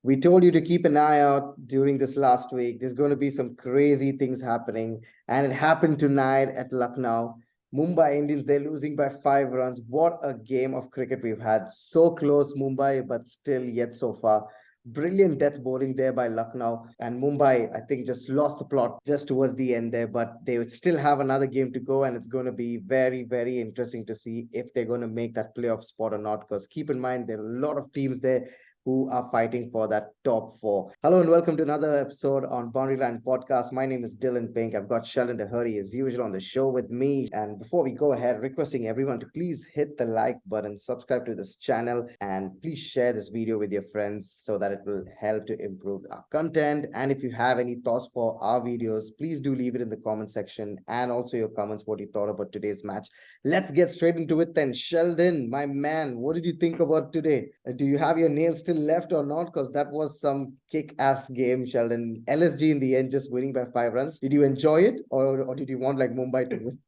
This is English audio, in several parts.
We told you to keep an eye out during this last week. There's going to be some crazy things happening, and it happened tonight at Lucknow. Mumbai Indians, they're losing by 5 runs. What a game of cricket we've had. So close, Mumbai, but still yet so far. Brilliant death bowling there by Lucknow. And Mumbai, I think, just lost the plot just towards the end there, but they would still have another game to go, and it's going to be very, very interesting to see if they're going to make that playoff spot or not. Because keep in mind, there are a lot of teams there who are fighting for that top four. Hello and welcome to another episode on Boundary Line Podcast. My name is Dillon Pink. I've got Sheldon Dougherty as usual on the show with me. And before we go ahead, requesting everyone to please hit the like button, subscribe to this channel, and please share this video with your friends so that it will help to improve our content. And if you have any thoughts for our videos, please do leave it in the comment section and also your comments what you thought about today's match. Let's get straight into it then. Sheldon, my man, what did you think about today? Do you have your nails still left or not? Because that was some kick-ass game, Sheldon. LSG in the end just winning by 5 runs. Did you enjoy it, or did you want like Mumbai to win?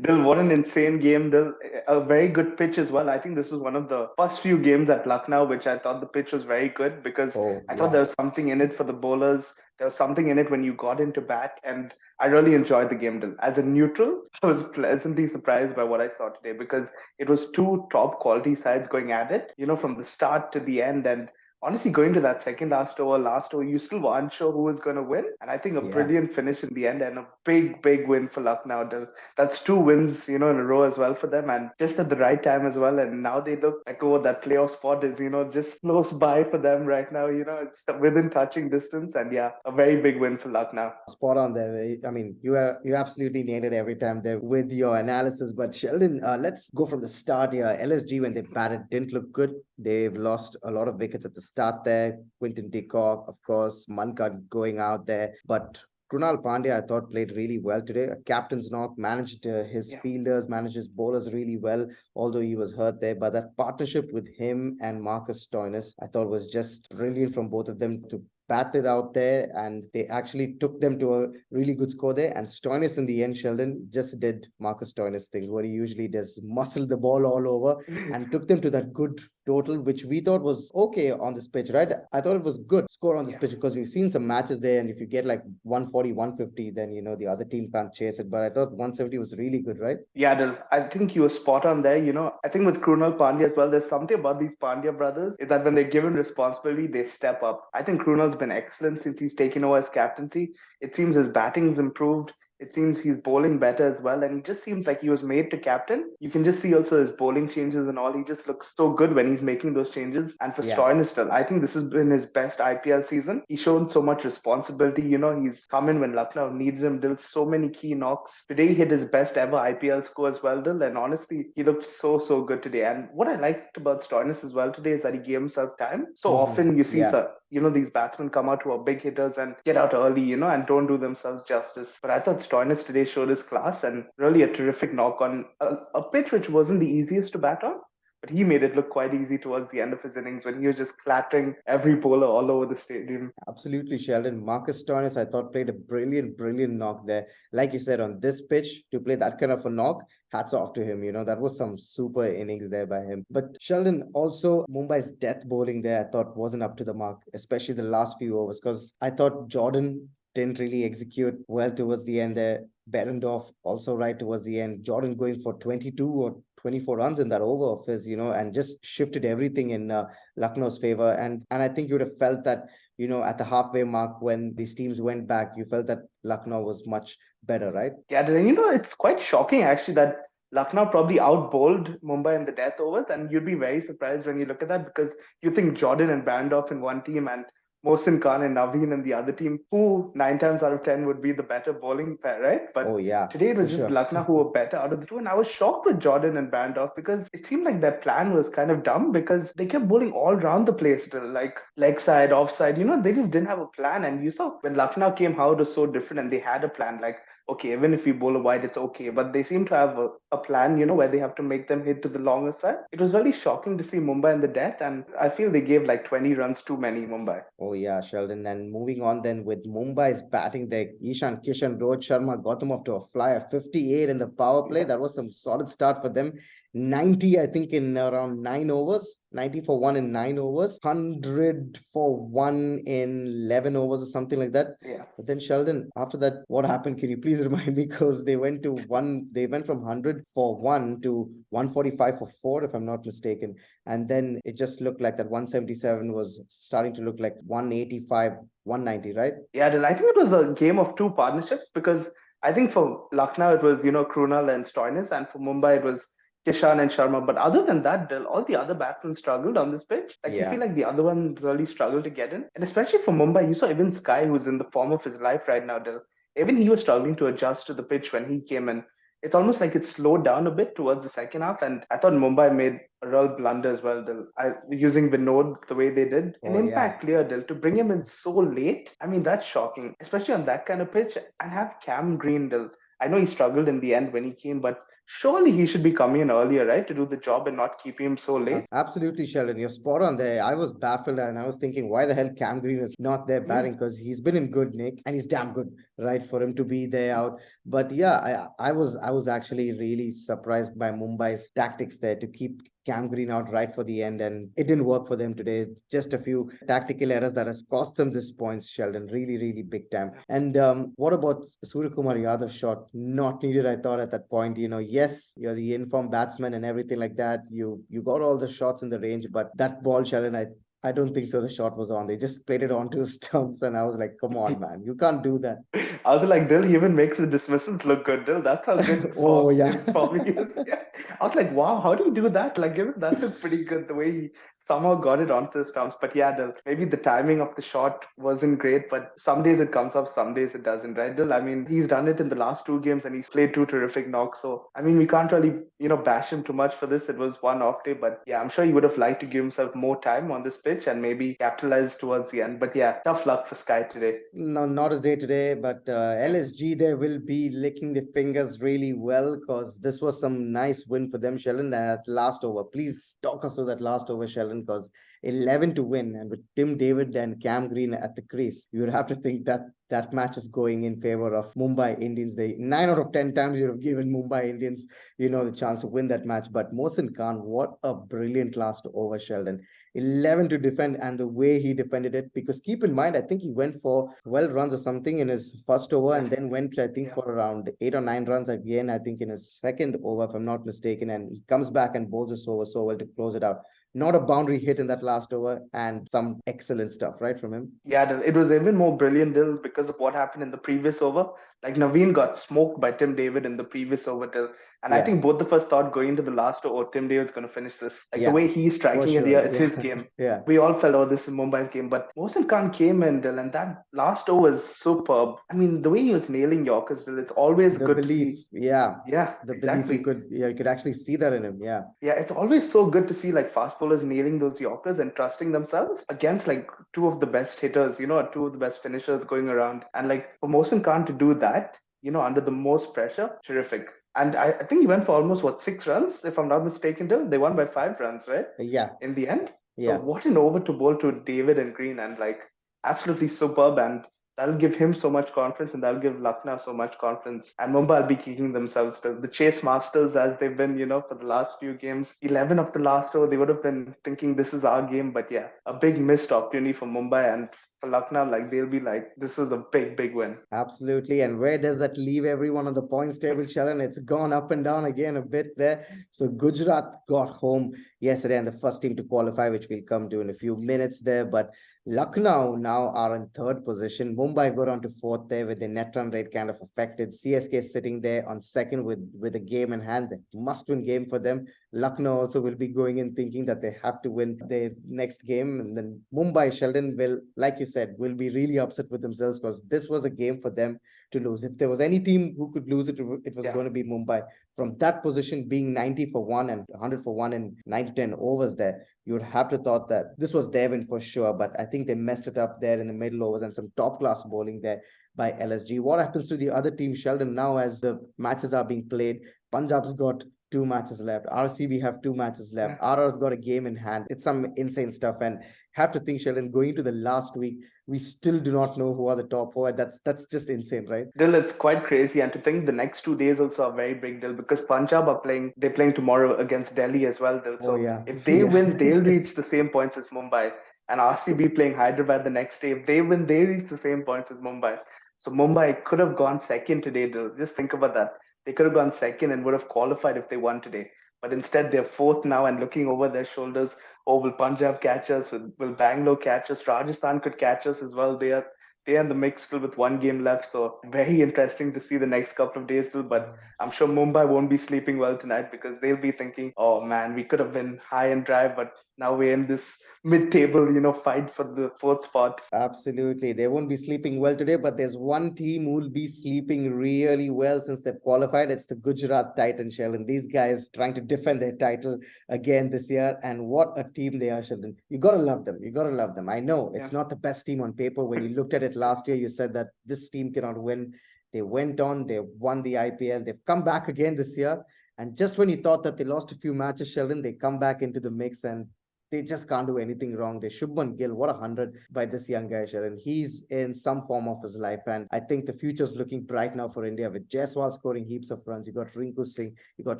Dill, what an insane game. Dill, a very good pitch as well. I think this was one of the first few games at Lucknow, which I thought the pitch was very good because Oh, I thought yeah. there was something in it for the bowlers. There was something in it when you got into bat, and I really enjoyed the game, Dill. As a neutral, I was pleasantly surprised by what I saw today because it was two top quality sides going at it, from the start to the end. And honestly, going to that second last over, you still were unsure who was going to win. And I think a Yeah. brilliant finish in the end and a big, big win for Lucknow. That's two wins, in a row as well for them, and just at the right time as well. And now they look like, oh, that playoff spot is, just close by for them right now. It's within touching distance, and yeah, a very big win for Lucknow. Spot on there. I mean, you absolutely nailed it every time there with your analysis. But Sheldon, let's go from the start here. LSG when they batted didn't look good. They've lost a lot of wickets at the start there. Quinton de Kock, of course, Mankat going out there, but Krunal Pandya, I thought, played really well today. A captain's knock, managed his Yeah. fielders, managed his bowlers really well, although he was hurt there. But that partnership with him and Marcus Stoinis, I thought was just brilliant from both of them to batted out there, and they actually took them to a really good score there. And Stoinis in the end, Sheldon, just did Marcus Stoinis things, what he usually does, muscle the ball all over and took them to that good total, which we thought was okay on this pitch, right? I thought it was good score on this Yeah. pitch because we've seen some matches there, and if you get like 140, 150, then the other team can't chase it. But I thought 170 was really good, right? Yeah, I think you were spot on there. I think with Krunal Pandya as well, there's something about these Pandya brothers is that when they're given responsibility, they step up. I think Krunal's been excellent since he's taken over as captaincy. It seems his batting's improved. It seems he's bowling better as well. And he just seems like he was made to captain. You can just see also his bowling changes and all. He just looks so good when he's making those changes. And for Yeah. Stoinis, I think this has been his best IPL season. He's shown so much responsibility. He's come in when Lucknow needed him, did so many key knocks. Today he hit his best ever IPL score as well, Dil. And honestly, he looked so, so good today. And what I liked about Stoinis as well today is that he gave himself time. So often you see, Yeah. these batsmen come out who are big hitters and get out early, and don't do themselves justice. But I thought Stoinis today showed his class and really a terrific knock on a pitch which wasn't the easiest to bat on. But he made it look quite easy towards the end of his innings when he was just clattering every bowler all over the stadium. Absolutely, Sheldon. Marcus Stoinis, I thought, played a brilliant, brilliant knock there. Like you said, on this pitch, to play that kind of a knock, hats off to him. That was some super innings there by him. But Sheldon, also, Mumbai's death bowling there, I thought, wasn't up to the mark, especially the last few overs, because I thought Jordan didn't really execute well towards the end there. Berendorf also right towards the end. Jordan going for 22 or 24 runs in that over of his, and just shifted everything in Lucknow's favor. And I think you would have felt that, at the halfway mark when these teams went back, you felt that Lucknow was much better, right? Yeah, and it's quite shocking actually that Lucknow probably outbowled Mumbai in the death overs, and you'd be very surprised when you look at that because you think Jordan and Bandorf in one team and Mohsin Khan and Naveen in the other team, who 9 times out of 10 would be the better bowling pair, right? But Oh, yeah, today it for was just sure. Lucknow who were better out of the two, and I was shocked with Jordan and Bandorf because it seemed like their plan was kind of dumb because they kept bowling all around the place still, like leg side, offside. They just didn't have a plan. And you saw when Lucknow came, how it was so different, and they had a plan. Like, okay, even if we bowl a wide, it's okay. But they seem to have a plan, where they have to make them hit to the longer side. It was really shocking to see Mumbai in the death, and I feel they gave like 20 runs too many, Mumbai. Oh, yeah, Sheldon. And moving on then with Mumbai's batting there, Ishan Kishan, Rohit Sharma got them off to a flyer, 58 in the power play. Yeah. That was some solid start for them. 90, I think, in around 9 overs. 90 for one in 9 overs, 100 for one in 11 overs or something like that. Yeah. But then Sheldon, after that, what happened? Can you please remind me? Because they went from 100 for one to 145 for four, if I'm not mistaken. And then it just looked like that 177 was starting to look like 185, 190, right? Yeah, I think it was a game of two partnerships because I think for Lucknow it was, Krunal and Stoinis, and for Mumbai it was Kishan and Sharma. But other than that, Dil, all the other batsmen struggled on this pitch. Like you Yeah. feel like the other ones really struggled to get in. And especially for Mumbai, you saw even Sky, who's in the form of his life right now, Dil. Even he was struggling to adjust to the pitch when he came in. It's almost like it slowed down a bit towards the second half. And I thought Mumbai made a real blunder as well, Dil. Using Vinod the way they did. An Oh, yeah. impact player, Dil, to bring him in so late. I mean, that's shocking, especially on that kind of pitch. And have Cam Green, Dil. I know he struggled in the end when he came, but surely he should be coming in earlier, right, to do the job and not keep him so late. Absolutely, Sheldon. You're spot on there. I was baffled and I was thinking, why the hell Cam Green is not there batting? Because he's been in good nick and he's damn good, right, for him to be there out. But yeah, I was actually really surprised by Mumbai's tactics there to keep Cam Green out right for the end, and it didn't work for them today. Just a few tactical errors that has cost them this points, Sheldon. Really, really big time. And what about Suryakumar Yadav's shot? Not needed, I thought at that point. Yes, you're the informed batsman and everything like that. You got all the shots in the range, but that ball, Sheldon, I don't think so. The shot was on. They just played it onto stumps, and I was like, "Come on, man, you can't do that." I was like, Dil, he even makes the dismissals look good, Dil. That's how good Oh yeah. form he is. Yeah. I was like, wow, how do you do that? Like, even that looked pretty good the way he somehow got it onto the stumps. But yeah, Dil, maybe the timing of the shot wasn't great, but some days it comes off, some days it doesn't, right, Dil? I mean, he's done it in the last two games and he's played two terrific knocks. So, I mean, we can't really, bash him too much for this. It was one off day, but yeah, I'm sure he would have liked to give himself more time on this pitch and maybe capitalize towards the end. But yeah, tough luck for Sky today. No, not his day today, but LSG there will be licking the fingers really well because this was some nice win for them, Sheldon, that last over. Please talk us through that last over, Sheldon, because 11 to win, and with Tim David and Cam Green at the crease, you would have to think that that match is going in favor of Mumbai Indians. They 9 out of 10 times you have given Mumbai Indians, the chance to win that match. But Mohsin Khan, what a brilliant last over, Sheldon. 11 to defend, and the way he defended it, because keep in mind, I think he went for 12 runs or something in his first over, and then went, I think, for around 8 or 9 runs again, I think, in his second over, if I'm not mistaken. And he comes back and bowls us over so well to close it out. Not a boundary hit in that last over, and some excellent stuff, right, from him. Yeah, Dil, it was even more brilliant, Dil, because of what happened in the previous over. Like Naveen got smoked by Tim David in the previous over, Dil. And I think both of us thought going into the last over, Tim David's going to finish this. Like the way he's striking it, it's his game. Yeah. We all felt, oh, this is Mumbai's game. But Mohsin Khan came in, Dil, and that last over was superb. I mean, the way he was nailing Yorkers, Dil, it's always The good belief, to see. yeah. Yeah, The exactly. belief you could actually see that in him. Yeah. Yeah, it's always so good to see like fast bowlers nailing those Yorkers and trusting themselves against like two of the best hitters, two of the best finishers going around. And like for Mohsin Khan to do that, under the most pressure, terrific. And I think he went for almost 6 runs, if I'm not mistaken, Dil. They won by 5 runs, right? Yeah. In the end. So Yeah. what an over to bowl to David and Green, and like absolutely superb. And that'll give him so much confidence, and that'll give Lucknow so much confidence. And Mumbai will be kicking themselves to the chase masters as they've been, for the last few games. 11 of the last row, they would have been thinking this is our game. But yeah, a big missed opportunity for Mumbai, and for Lucknow, like they'll be like, this is a big, big win. Absolutely. And where does that leave everyone on the points table, Sharon? It's gone up and down again a bit there. So Gujarat got home yesterday and the first team to qualify, which we'll come to in a few minutes there. But Lucknow now are in third position. Mumbai go on to fourth there with the net run rate kind of affected. CSK sitting there on second with a game in hand. Must-win game for them. Lucknow also will be going in thinking that they have to win their next game. And then Mumbai, Sheldon, will, like you said, will be really upset with themselves because this was a game for them to lose. If there was any team who could lose it, it was going to be Mumbai. From that position, being 90 for one and 100 for one in 9 to 10 overs there, you would have to thought that this was their win for sure. But I think they messed it up there in the middle overs and some top-class bowling there by LSG. What happens to the other team, Sheldon, now as the matches are being played? Punjab's got 2 matches left. RCB have 2 matches left. Yeah. RR's got a game in hand. It's some insane stuff. And have to think, Sheldon, going to the last week, we still do not know who are the top four. That's just insane, right? Dill, it's quite crazy, and to think the next 2 days also are very big, Dill, because Punjab are playing. They're playing tomorrow against Delhi as well, Dill. Oh So yeah, if they yeah. win, they'll reach the same points as Mumbai. And RCB playing Hyderabad the next day. If they win, they reach the same points as Mumbai. So Mumbai could have gone second today, Dill. Just think about that. They could have gone second and would have qualified if they won today. But instead, they're fourth now and looking over their shoulders. Oh, will Punjab catch us? Will Bangalore catch us? Rajasthan could catch us as well. They're in the mix still with one game left. So very interesting to see the next couple of days still. But I'm sure Mumbai won't be sleeping well tonight because they'll be thinking, oh man, we could have been high and dry, but now we're in this mid-table, fight for the fourth spot. Absolutely. They won't be sleeping well today, but there's one team who will be sleeping really well since they've qualified. It's the Gujarat Titans, Sheldon. These guys trying to defend their title again this year. And what a team they are, Sheldon. You got to love them. You got to love them. I know Yeah. it's not the best team on paper. When you looked at it last year, you said that this team cannot win. They went on, they won the IPL. They've come back again this year. And just when you thought that they lost a few matches, Sheldon, they come back into the mix and they just can't do anything wrong. They Shubman Gill, what a 100 by this young guy, Sharon. He's in some form of his life. And I think the future's looking bright now for India with Jaiswal scoring heaps of runs. You got Rinku Singh, you got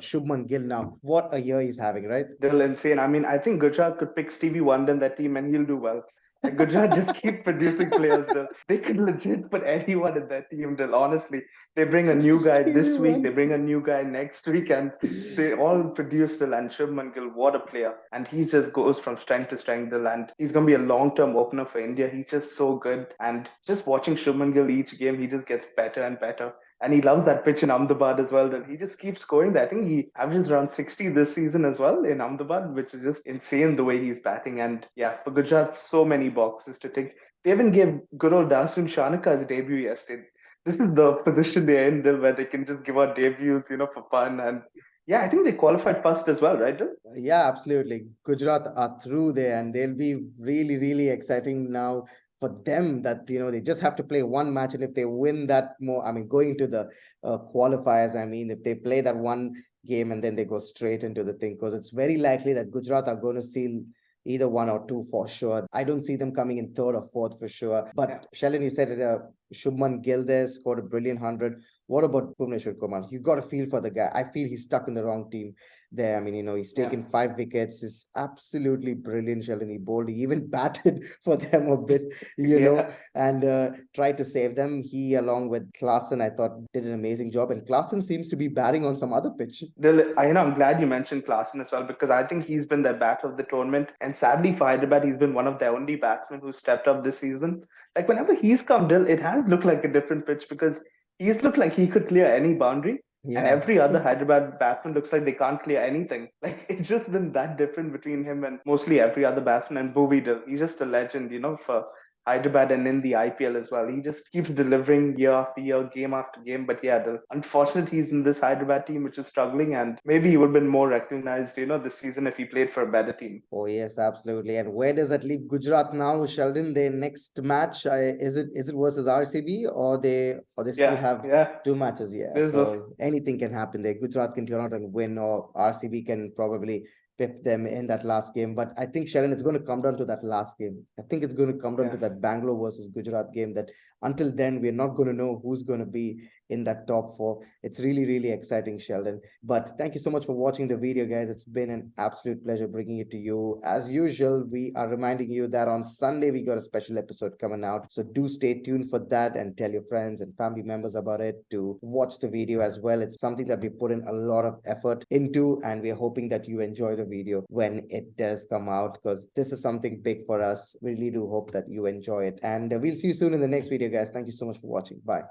Shubman Gill now. What a year he's having, right? They're insane. I mean, I think Gujarat could pick Stevie Wonder in that team and he'll do well. Like Gujarat just keep producing players, Dill. They could legit put anyone in that team, Dill. Honestly, they bring a new guy Stevie this week, they Wonder. bring a new guy next week, and they all produce Dill. And Shubman Gill, what a player! And he just goes from strength to strength, Dill. And he's gonna be a long-term opener for India. He's just so good. And just watching Shubman Gill each game, he just gets better and better. And he loves that pitch in Ahmedabad as well. That he just keeps scoring that. I think he averages around 60 this season as well in Ahmedabad, which is just insane the way he's batting. And yeah, for Gujarat, so many boxes to tick. They even gave good old Dasun Shanaka his debut yesterday. This is the position they're in, Dil, where they can just give out debuts, for fun. And yeah, I think they qualified first as well, right, Dil? Yeah, absolutely. Gujarat are through there and they'll be really, really exciting now for them that, they just have to play one match. And if they win that more, I mean, going to the qualifiers, I mean, if they play that one game and then they go straight into the thing, because it's very likely that Gujarat are going to steal either one or two for sure. I don't see them coming in third or fourth for sure. But Yeah. Sheldon, you said it, Shubman Gill there scored a brilliant 100. What about Bhuvneshwar Kumar? You got to feel for the guy. I feel he's stuck in the wrong team there. I mean, he's Yeah. taken 5 wickets. He's absolutely brilliant, Sheldon. He bowled. He even batted for them a bit, Yeah. and tried to save them. He, along with Klaasen, I thought did an amazing job. And Klaasen seems to be batting on some other pitch. Dil, I'm glad you mentioned Klaasen as well because I think he's been the bat of the tournament. And sadly for Hyderabad, he's been one of their only batsmen who stepped up this season. Like whenever he's come, Dil, it has looked like a different pitch because he's looked like he could clear any boundary. And Yeah. every other Hyderabad batsman looks like they can't clear anything. Like it's just been that different between him and mostly every other batsman. And Bhuvi, Dil, he's just a legend, for Hyderabad and in the IPL as well. He just keeps delivering year after year, game after game. But yeah, unfortunately, he's in this Hyderabad team, which is struggling. And maybe he would have been more recognized, this season if he played for a better team. Oh yes, absolutely. And where does that leave Gujarat now, Sheldon? Their next match, is it versus RCB or they still Yeah, have yeah. 2 matches? Yeah, This was so anything can happen there. Gujarat can turn out and win, or RCB can probably pip them in that last game. But I think, Sheldon, it's going to come down to that last game. I think it's going to come down yeah. to that Bangalore versus Gujarat game. That until then, we're not going to know who's going to be in that top four. It's really, really exciting, Sheldon. But thank you so much for watching the video, guys. It's been an absolute pleasure bringing it to you. As usual, we are reminding you that on Sunday, we got a special episode coming out. So do stay tuned for that and tell your friends and family members about it to watch the video as well. It's something that we put in a lot of effort into, and we're hoping that you enjoy the video when it does come out, because this is something big for us. We really do hope that you enjoy it. And we'll see you soon in the next video, guys. Thank you so much for watching. Bye.